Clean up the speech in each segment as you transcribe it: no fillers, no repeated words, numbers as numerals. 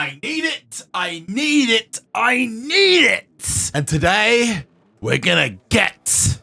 I need it. I need it. I need it. And today, we're gonna get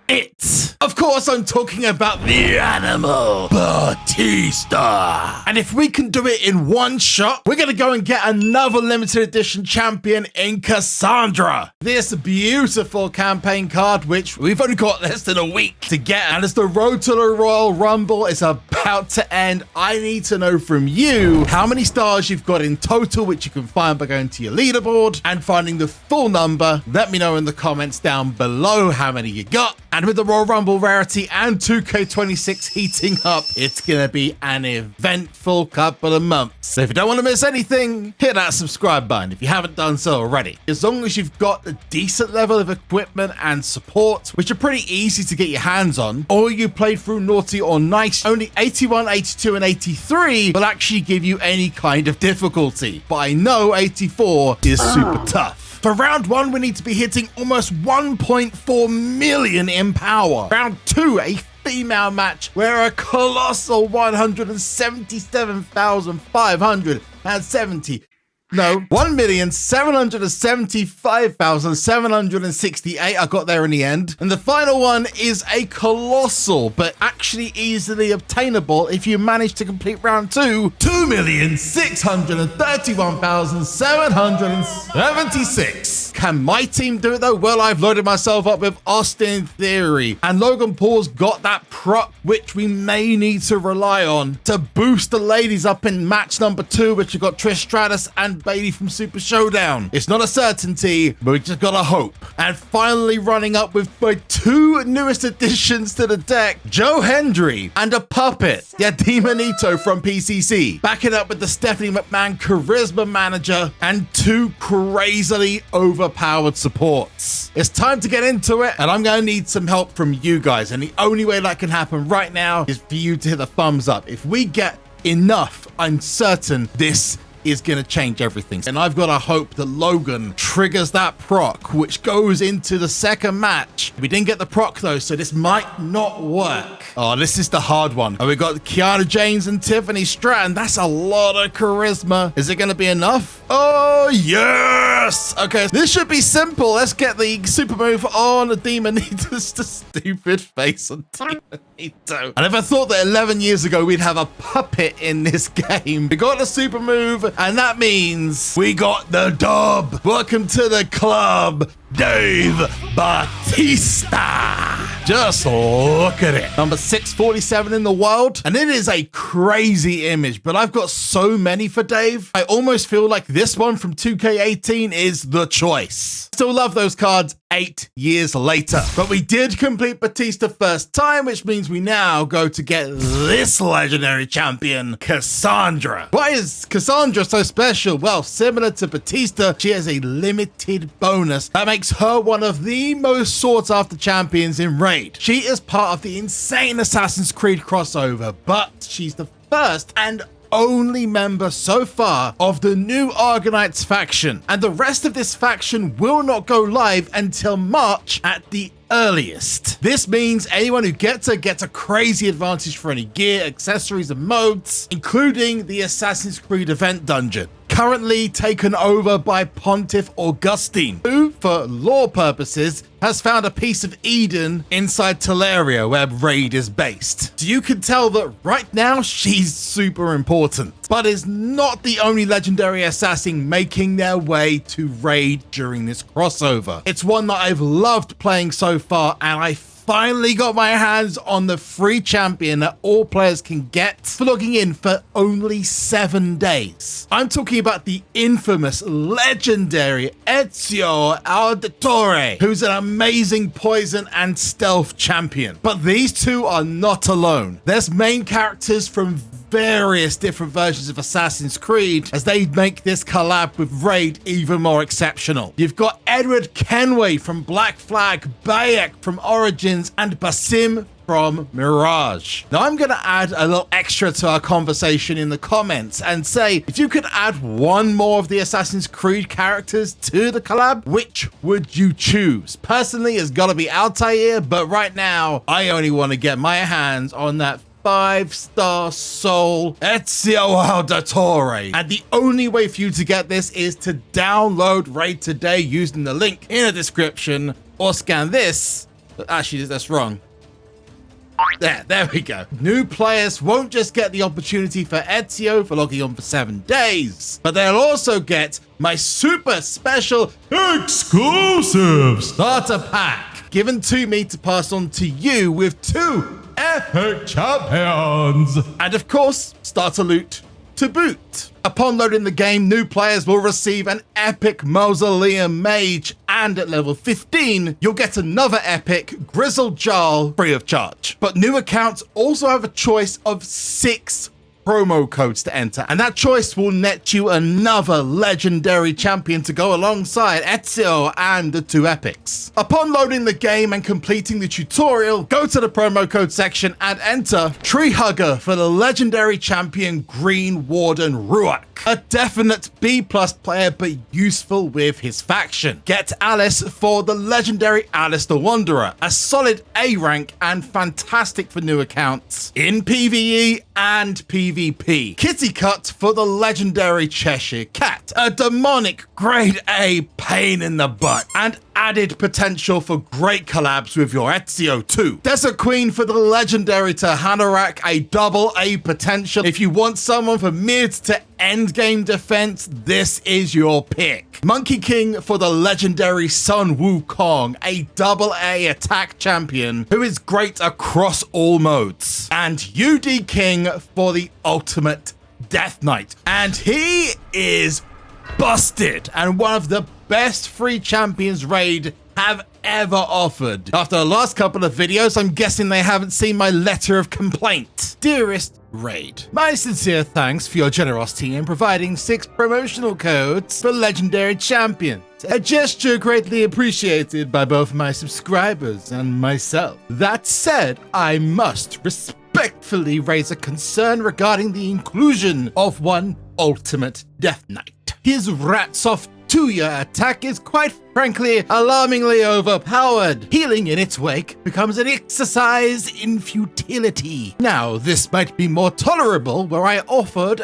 it. Of course, I'm talking about the animal, Batista. And if we can do it in one shot, we're gonna go and get another limited edition champion in Cassandra. This beautiful campaign card, which we've only got less than a week to get. And as the road to the Royal Rumble is about to end, I need to know from you how many stars you've got in total, which you can find by going to your leaderboard and finding the full number. Let me know in the comments down below how many you got. And with the Royal Rumble rarity and 2K26 heating up, it's gonna be an eventful couple of months. So if you don't want to miss anything, hit that subscribe button if you haven't done so already. As long as you've got a decent level of equipment and support, which are pretty easy to get your hands on, or you played through Naughty or Nice, only 81, 82, and 83 will actually give you any kind of difficulty. But I know 84 is super tough. For round 1, we need to be hitting almost 1.4 million in power. Round 2, a female match where a colossal 1,775,768 I got there in the end. And the final one is a colossal, but actually easily obtainable if you manage to complete round 2, 2,631,776. Can my team do it though? Well, I've loaded myself up with Austin Theory, and Logan Paul's got that prop which we may need to rely on to boost the ladies up in match number 2, which you've got Trish Stratus and Bailey from Super Showdown. It's not a certainty, but we just gotta hope. And finally running up with my 2 newest additions to the deck, Joe Hendry and a puppet, Demonito from PCC. Back it up with the Stephanie McMahon Charisma Manager and 2 crazily overpowered supports. It's time to get into it, and I'm gonna need some help from you guys. And the only way that can happen right now is for you to hit the thumbs up. If we get enough, I'm certain this is going to change everything. And I've got to hope that Logan triggers that proc, which goes into the second match. We didn't get the proc though, so this might not work. Oh, this is the hard one. And we got Kiana James and Tiffany Stratton. That's a lot of charisma. Is it going to be enough? Oh, yes. Okay, this should be simple. Let's get the super move on Demonito's the stupid face on Demonito. I never thought that 11 years ago we'd have a puppet in this game. We got the super move, and that means we got the dub. Welcome to the club, Dave Batista. Just look at it. Number 647 in the world. And it is a crazy image, but I've got so many for Dave. I almost feel like this one from 2K18 is the choice. Still love those cards 8 years later. But we did complete Batista first time, which means we now go to get this legendary champion, Cassandra. Why is Cassandra so special? Well, similar to Batista, she has a limited bonus that makes her one of the most sought after champions in Raid. She is part of the insane Assassin's Creed crossover, but she's the first and only member so far of the new Argonauts faction, and the rest of this faction will not go live until March at the earliest. This means anyone who gets her gets a crazy advantage for any gear, accessories, and modes, including the Assassin's Creed event dungeon, currently taken over by Pontiff Augustine, who, for lore purposes, has found a piece of Eden inside Teleria, where Raid is based. So you can tell that right now she's super important, but is not the only legendary assassin making their way to Raid during this crossover. It's one that I've loved playing so far, and I finally got my hands on the free champion that all players can get for logging in for only 7 days. I'm talking about the infamous, legendary Ezio Auditore, who's an amazing poison and stealth champion. But these two are not alone. There's main characters from various different versions of Assassin's Creed as they make this collab with Raid even more exceptional. You've got Edward Kenway from Black Flag, Bayek from Origins, and Basim from Mirage. Now I'm going to add a little extra to our conversation in the comments and say, if you could add one more of the Assassin's Creed characters to the collab, which would you choose? Personally, it's got to be Altair, but right now I only want to get my hands on that 5-star soul Ezio Auditore. And the only way for you to get this is to download Raid today using the link in the description or scan this. Actually, that's wrong. There we go. New players won't just get the opportunity for Ezio for logging on for 7 days, but they'll also get my super special exclusive starter pack given to me to pass on to you with 2 epic champions. And of course, starter loot to boot. Upon loading the game, new players will receive an epic Mausoleum Mage, and at level 15, you'll get another epic Grizzled Jarl free of charge. But new accounts also have a choice of 6 promo codes to enter, and that choice will net you another legendary champion to go alongside Ezio and the 2 epics. Upon loading the game and completing the tutorial, go to the promo code section and enter Tree Hugger for the legendary champion Green Warden Ruach. A definite B+ player, but useful with his faction. Get Alice for the legendary Alice the Wanderer, a solid A rank and fantastic for new accounts in PvE and PvP. Kitty Cut for the legendary Cheshire Cat, a demonic grade A pain in the butt, and added potential for great collabs with your Ezio too. Desert Queen for the legendary Tahanarak, a double A potential. If you want someone for mid to end game defense, this is your pick. Monkey King for the legendary Sun Wukong, a double A attack champion who is great across all modes. And UD King for the ultimate Death Knight. And he is busted and one of the best free champions Raid have ever offered. After the last couple of videos, I'm guessing they haven't seen my letter of complaint. Dearest Raid, my sincere thanks for your generosity in providing 6 promotional codes for legendary champions. A gesture greatly appreciated by both my subscribers and myself. That said, I must respectfully raise a concern regarding the inclusion of one ultimate Death Knight. His Ratsoff 2-year attack is quite frankly alarmingly overpowered. Healing in its wake becomes an exercise in futility. Now, this might be more tolerable where I offered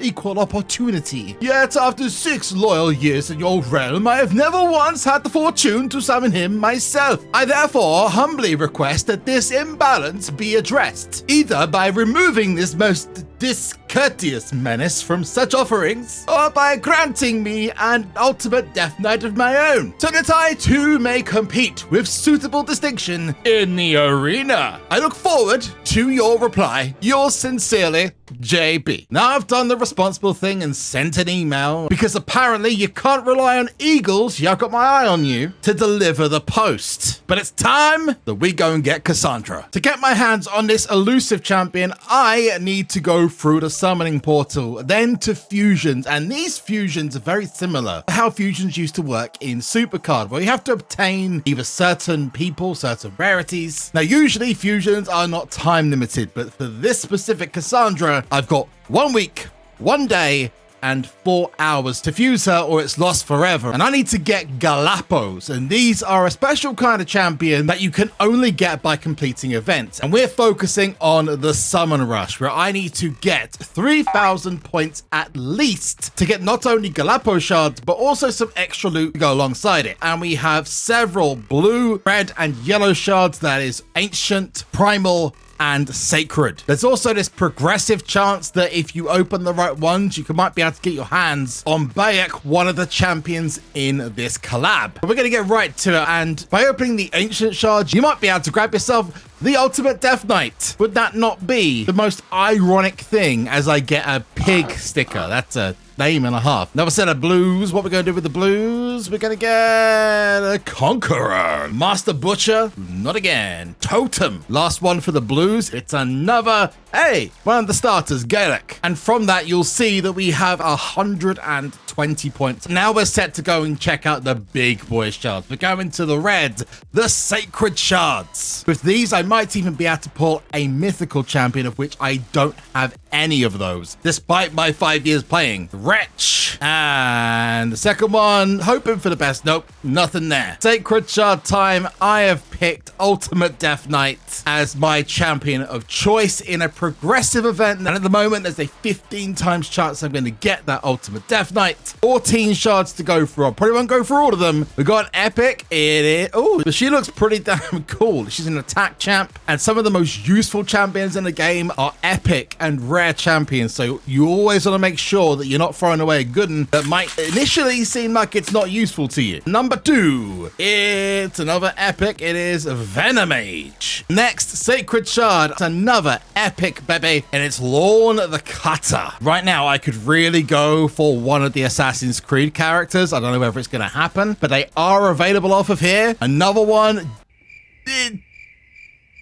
equal opportunity. Yet, after 6 loyal years in your realm, I have never once had the fortune to summon him myself. I therefore humbly request that this imbalance be addressed, either by removing this most discourteous menace from such offerings, or by granting me an ultimate Death Knight of my own, so that I too may compete with suitable distinction in the arena. I look forward to your reply. Yours sincerely, JB. Now I've done the responsible thing and sent an email, because apparently you can't rely on eagles, yeah, I've got my eye on you, to deliver the post. But it's time that we go and get Cassandra. To get my hands on this elusive champion, I need to go through the summoning portal, then to fusions, and these fusions are very similar to how fusions used to work in Supercard, where you have to obtain either certain people, certain rarities. Now usually fusions are not time limited, but for this specific Cassandra, I've got 1 week, 1 day, and 4 hours to fuse her or it's lost forever. And I need to get Galapos, and these are a special kind of champion that you can only get by completing events. And we're focusing on the Summon Rush, where I need to get 3,000 points at least to get not only Galapos shards, but also some extra loot to go alongside it. And we have several blue, red, and yellow shards that is Ancient, Primal, and Sacred. There's also this progressive chance that if you open the right ones, you might be able to get your hands on Bayek, one of the champions in this collab. But we're going to get right to it, and by opening the Ancient Shard, you might be able to grab yourself the ultimate Death Knight. Would that not be the most ironic thing as I get a pig sticker? That's a name and a half. Another set of blues. What we're going to do with the blues? We're going to get a Conqueror. Master Butcher. Not again. Totem. Last one for the blues. It's another, hey, one of the starters, Gaelic. And from that, you'll see that we have 120 points. Now we're set to go and check out the big boy shards. We're going to the red, the Sacred Shards. With these, I might even be able to pull a mythical champion, of which I don't have any of those, despite my 5 years playing. Wretch. And the second one, hoping for the best. Nope, nothing there. Sacred Shard time. I have picked Ultimate Death Knight as my champion of choice in a progressive event. And at the moment, there's a 15 times chance I'm going to get that Ultimate Death Knight. 14 shards to go through. I probably won't go through all of them. We got Epic. It is. Oh, but she looks pretty damn cool. She's an attack champ. And some of the most useful champions in the game are epic and rare champions. So you always want to make sure that you're not throwing away a good one that might initially seem like it's not useful to you. Number 2, it's another epic. It is Venomage. Next, Sacred Shard. It's another epic, baby, and it's Lorne the Cutter. Right now, I could really go for one of the Assassin's Creed characters. I don't know whether it's going to happen, but they are available off of here. Another one.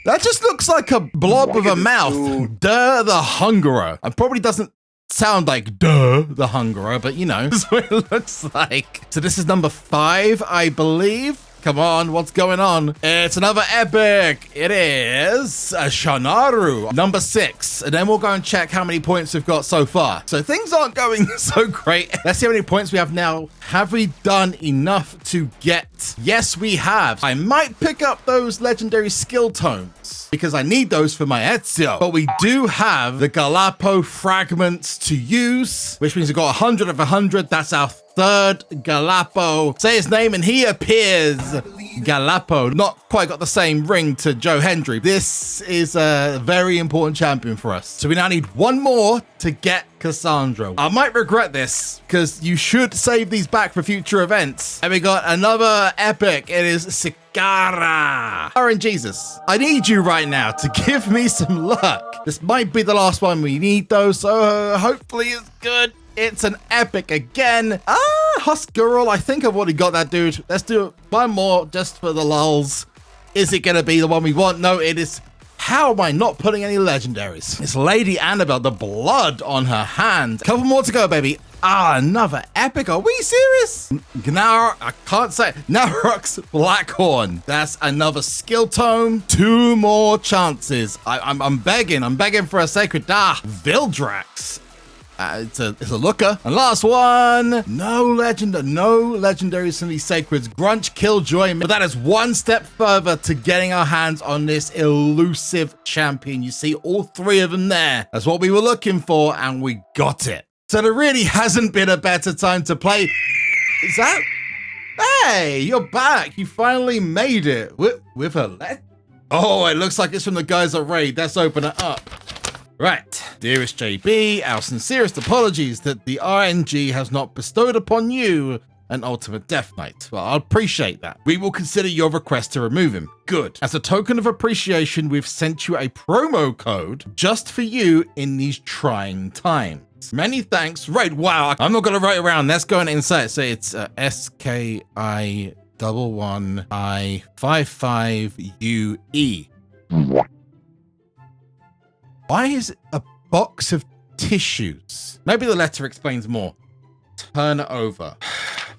That just looks like a blob of a mouth. Duh, the Hungerer. It probably doesn't sound like duh, the Hungerer, but you know, that's what it looks like. So this is number 5, I believe. Come on, what's going on? It's another epic. It is a Shanaru, number 6. And then we'll go and check how many points we've got so far. So things aren't going so great. Let's see how many points we have now. Have we done enough to get? Yes, we have. I might pick up those legendary skill tomes because I need those for my Ezio. But we do have the Galapo fragments to use, which means we've got 100 of 100. That's our third Galapo. Say his name and he appears. Galapo. Not quite got the same ring to Joe Hendry. This is a very important champion for us. So we now need one more to get Cassandra. I might regret this because you should save these back for future events. And we got another epic. It is Sikara. Aaron Jesus, I need you right now to give me some luck. This might be the last one we need though, so hopefully it's good. It's an epic again. Husk Girl. I think I've already got that, dude. Let's do one more just for the lulz. Is it going to be the one we want? No, it is. How am I not putting any legendaries? It's Lady Annabelle, the blood on her hand. Couple more to go, baby. Another epic. Are we serious? Now, I can't say. Narok's Blackhorn. That's another skill tome. 2 more chances. I'm begging. I'm begging for a sacred. Vildrax. It's a looker. And last one. No legendaries from these sacreds. Grunch, Killjoy. But that is one step further to getting our hands on this elusive champion. You see all 3 of them there. That's what we were looking for, and we got it. So there really hasn't been a better time to play. Is that? Hey, you're back. You finally made it with a Oh, it looks like it's from the guys at Raid. Let's open it up. Right, dearest JB, our sincerest apologies that the RNG has not bestowed upon you an Ultimate Death Knight. Well, I'll appreciate that. We will consider your request to remove him. Good. As a token of appreciation, we've sent you a promo code just for you in these trying times. Many thanks. Right, wow, I'm not going to write around. Let's go and insert. So it's SKI11I55UE. Why is it a box of tissues? Maybe the letter explains more. Turn it over.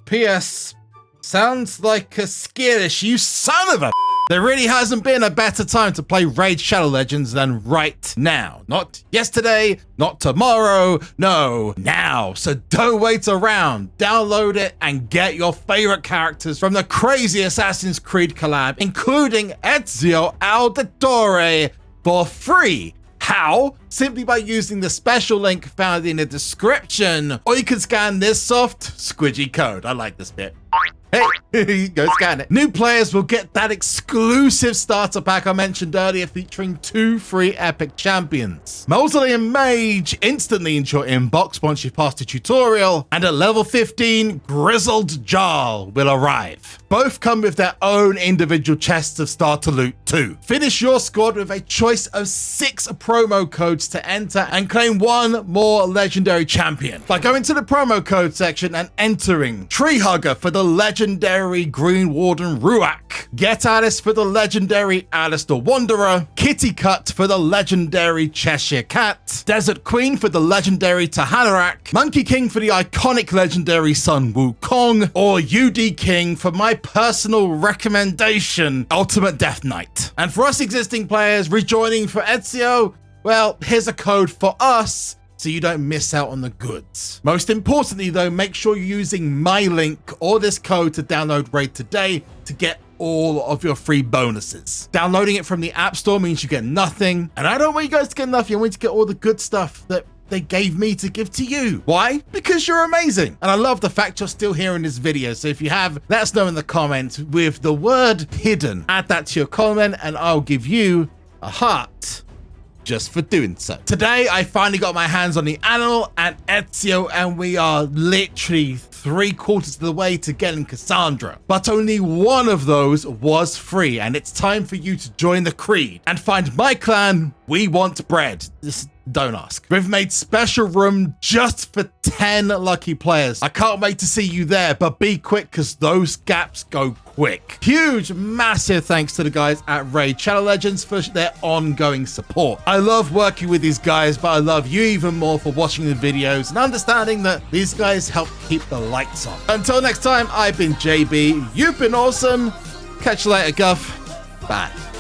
P.S. Sounds like a skittish, you son of a... There really hasn't been a better time to play Raid Shadow Legends than right now. Not yesterday, not tomorrow, no, now. So don't wait around. Download it and get your favorite characters from the crazy Assassin's Creed collab, including Ezio Auditore, for free. How? Simply by using the special link found in the description, or you can scan this soft squidgy code. I like this bit. Hey, go scan it. New players will get that exclusive starter pack I mentioned earlier, featuring 2 free epic champions. Mausoleum Mage instantly into your inbox once you've passed the tutorial, and at level 15, Grizzled Jarl will arrive. Both come with their own individual chests of starter loot too. Finish your squad with a choice of 6 promo codes to enter and claim 1 more legendary champion by going to the promo code section and entering Tree Hugger for the legendary Green Warden Ruak, Get Alice for the legendary Alice the Wanderer, Kitty Cut for the legendary Cheshire Cat, Desert Queen for the legendary Tahanarak, Monkey King for the iconic legendary Sun Wukong, or UD King for my personal recommendation, Ultimate Death Knight. And for us existing players rejoining for Ezio, well, here's a code for us so you don't miss out on the goods. Most importantly though, make sure you're using my link or this code to download Raid today to get all of your free bonuses. Downloading it from the App Store means you get nothing, and I don't want you guys to get nothing. I want you to get all the good stuff that they gave me to give to you. Why? Because you're amazing. And I love the fact you're still here in this video. So if you have, let us know in the comments with the word hidden. Add that to your comment and I'll give you a heart just for doing so. Today, I finally got my hands on the Animal and Ezio, and we are literally 3/4 of the way to getting Cassandra. But only one of those was free, and it's time for you to join the Creed and find my clan. We want bread. Just don't ask. We've made special room just for 10 lucky players. I can't wait to see you there, but be quick because those gaps go quick. Huge, massive thanks to the guys at Raid Channel Legends for their ongoing support. I love working with these guys, but I love you even more for watching the videos and understanding that these guys help keep the lights on. Until next time, I've been JB. You've been awesome. Catch you later, Guff. Bye.